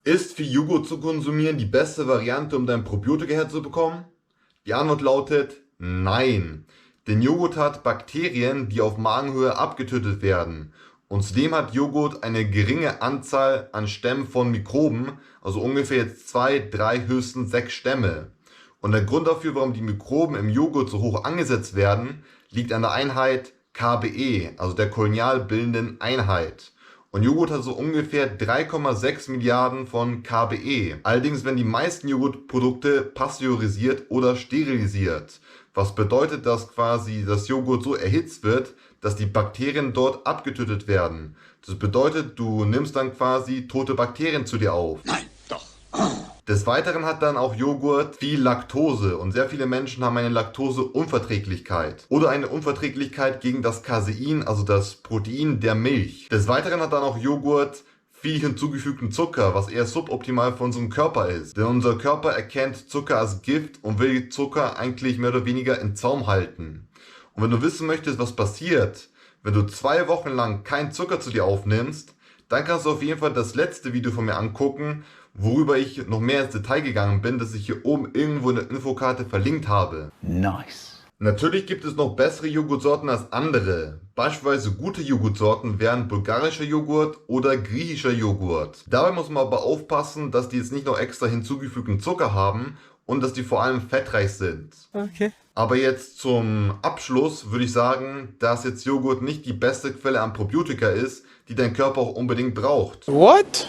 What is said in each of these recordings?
Ist viel Joghurt zu konsumieren die beste Variante, um dein Probiotika herzubekommen? Die Antwort lautet nein. Denn Joghurt hat Bakterien, die auf Magenhöhe abgetötet werden. Und zudem hat Joghurt eine geringe Anzahl an Stämmen von Mikroben, also ungefähr jetzt 2, 3, höchstens 6 Stämme. Und der Grund dafür, warum die Mikroben im Joghurt so hoch angesetzt werden, liegt an der Einheit KBE, also der kolonial bildenden Einheit. Und Joghurt hat so ungefähr 3,6 Milliarden von KBE. Allerdings werden die meisten Joghurtprodukte pasteurisiert oder sterilisiert. Was bedeutet, dass quasi das Joghurt so erhitzt wird, dass die Bakterien dort abgetötet werden. Das bedeutet, du nimmst dann quasi tote Bakterien zu dir auf. Nein, doch. Des Weiteren hat dann auch Joghurt viel Laktose und sehr viele Menschen haben eine Laktoseunverträglichkeit oder eine Unverträglichkeit gegen das Casein, also das Protein der Milch. Des Weiteren hat dann auch Joghurt viel hinzugefügten Zucker, was eher suboptimal für unseren Körper ist. Denn unser Körper erkennt Zucker als Gift und will Zucker eigentlich mehr oder weniger in Zaum halten. Und wenn du wissen möchtest, was passiert, wenn du 2 Wochen lang keinen Zucker zu dir aufnimmst, dann kannst du auf jeden Fall das letzte Video von mir angucken, worüber ich noch mehr ins Detail gegangen bin, das ich hier oben irgendwo in der Infokarte verlinkt habe. Nice. Natürlich gibt es noch bessere Joghurtsorten als andere. Beispielsweise gute Joghurtsorten wären bulgarischer Joghurt oder griechischer Joghurt. Dabei muss man aber aufpassen, dass die jetzt nicht noch extra hinzugefügten Zucker haben und dass die vor allem fettreich sind. Okay. Aber jetzt zum Abschluss würde ich sagen, dass jetzt Joghurt nicht die beste Quelle an Probiotika ist, die dein Körper auch unbedingt braucht. What?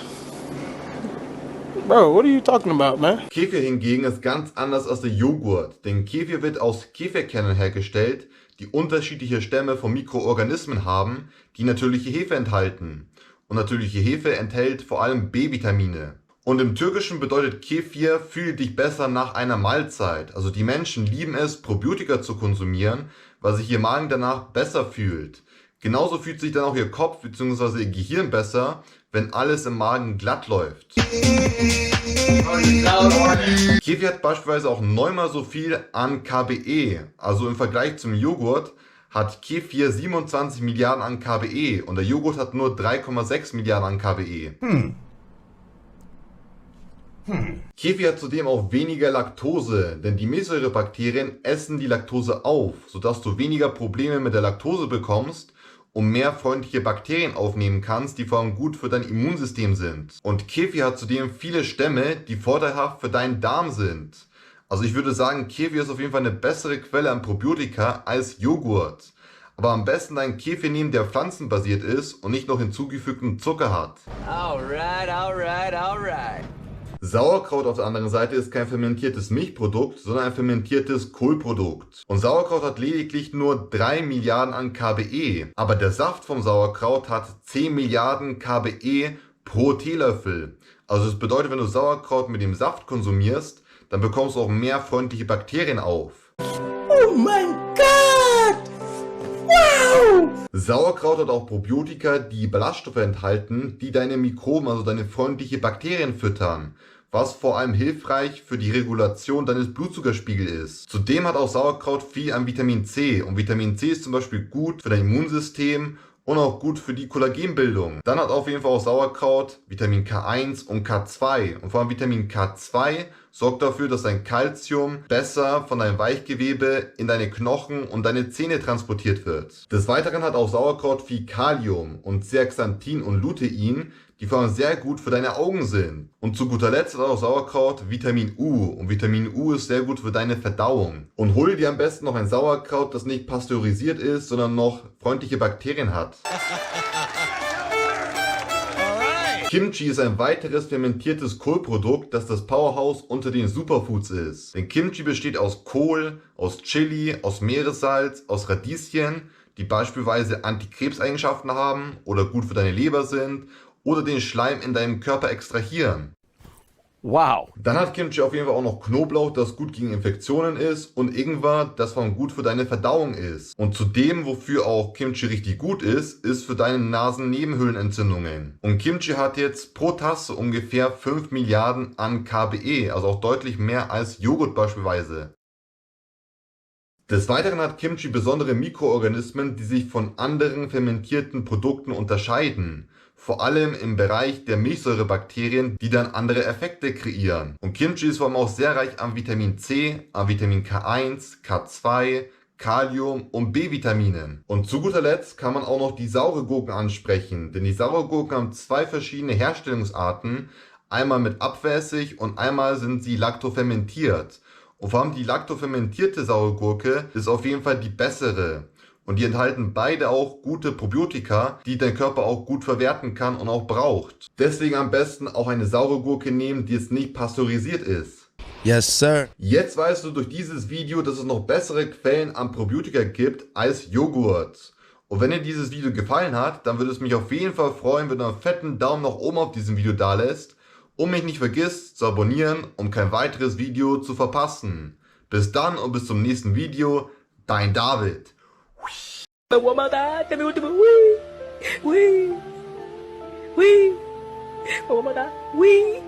Bro, what are you talking about, man? Kefir hingegen ist ganz anders als der Joghurt, denn Kefir wird aus Kefirkernen hergestellt, die unterschiedliche Stämme von Mikroorganismen haben, die natürliche Hefe enthalten. Und natürliche Hefe enthält vor allem B-Vitamine. Und im Türkischen bedeutet Kefir, fühle dich besser nach einer Mahlzeit. Also die Menschen lieben es, Probiotika zu konsumieren, weil sich ihr Magen danach besser fühlt. Genauso fühlt sich dann auch ihr Kopf bzw. ihr Gehirn besser, wenn alles im Magen glatt läuft. Kefir hat beispielsweise auch 9-mal so viel an KBE. Also im Vergleich zum Joghurt hat Kefir 27 Milliarden an KBE und der Joghurt hat nur 3,6 Milliarden an KBE. Kefir hat zudem auch weniger Laktose, denn die Milchsäurebakterien essen die Laktose auf, sodass du weniger Probleme mit der Laktose bekommst und mehr freundliche Bakterien aufnehmen kannst, die vor allem gut für dein Immunsystem sind. Und Kefir hat zudem viele Stämme, die vorteilhaft für deinen Darm sind. Also ich würde sagen, Kefir ist auf jeden Fall eine bessere Quelle an Probiotika als Joghurt. Aber am besten einen Kefir nehmen, der pflanzenbasiert ist und nicht noch hinzugefügten Zucker hat. Alright, alright, alright. Sauerkraut auf der anderen Seite ist kein fermentiertes Milchprodukt, sondern ein fermentiertes Kohlprodukt. Und Sauerkraut hat lediglich nur 3 Milliarden an KBE. Aber der Saft vom Sauerkraut hat 10 Milliarden KBE pro Teelöffel. Also das bedeutet, wenn du Sauerkraut mit dem Saft konsumierst, dann bekommst du auch mehr freundliche Bakterien auf. Oh mein Gott! Wow! Sauerkraut hat auch Probiotika, die Ballaststoffe enthalten, die deine Mikroben, also deine freundliche Bakterien füttern, was vor allem hilfreich für die Regulation deines Blutzuckerspiegels ist. Zudem hat auch Sauerkraut viel an Vitamin C und Vitamin C ist zum Beispiel gut für dein Immunsystem und auch gut für die Kollagenbildung. Dann hat auf jeden Fall auch Sauerkraut Vitamin K1 und K2 und vor allem Vitamin K2 sorgt dafür, dass dein Kalzium besser von deinem Weichgewebe in deine Knochen und deine Zähne transportiert wird. Des Weiteren hat auch Sauerkraut viel Kalium und Zeaxanthin und Lutein, die vor allem sehr gut für deine Augen sind. Und zu guter Letzt hat auch Sauerkraut Vitamin U und Vitamin U ist sehr gut für deine Verdauung. Und hol dir am besten noch ein Sauerkraut, das nicht pasteurisiert ist, sondern noch freundliche Bakterien hat. Kimchi ist ein weiteres fermentiertes Kohlprodukt, das das Powerhouse unter den Superfoods ist. Denn Kimchi besteht aus Kohl, aus Chili, aus Meeressalz, aus Radieschen, die beispielsweise Antikrebseigenschaften haben oder gut für deine Leber sind oder den Schleim in deinem Körper extrahieren. Wow. Dann hat Kimchi auf jeden Fall auch noch Knoblauch, das gut gegen Infektionen ist und Ingwer, das vor allem gut für deine Verdauung ist. Und zudem, wofür auch Kimchi richtig gut ist, ist für deine Nasennebenhöhlenentzündungen. Und Kimchi hat jetzt pro Tasse ungefähr 5 Milliarden an KBE, also auch deutlich mehr als Joghurt beispielsweise. Des Weiteren hat Kimchi besondere Mikroorganismen, die sich von anderen fermentierten Produkten unterscheiden. vor allem im Bereich der Milchsäurebakterien, die dann andere Effekte kreieren. Und Kimchi ist vor allem auch sehr reich an Vitamin C, an Vitamin K1, K2, Kalium und B-Vitaminen. Und zu guter Letzt kann man auch noch die saure Gurken ansprechen, denn die saure Gurken haben 2 verschiedene Herstellungsarten, einmal mit Apfelessig und einmal sind sie laktofermentiert. Und vor allem die laktofermentierte saure Gurke ist auf jeden Fall die bessere. Und die enthalten beide auch gute Probiotika, die dein Körper auch gut verwerten kann und auch braucht. Deswegen am besten auch eine saure Gurke nehmen, die jetzt nicht pasteurisiert ist. Yes, sir. Jetzt weißt du durch dieses Video, dass es noch bessere Quellen an Probiotika gibt als Joghurt. Und wenn dir dieses Video gefallen hat, dann würde es mich auf jeden Fall freuen, wenn du einen fetten Daumen nach oben auf diesem Video da lässt und mich nicht vergisst zu abonnieren, um kein weiteres Video zu verpassen. Bis dann und bis zum nächsten Video, dein David. One more time. Tell me what to do. Wee. Wee. Wee. One more time. Wee.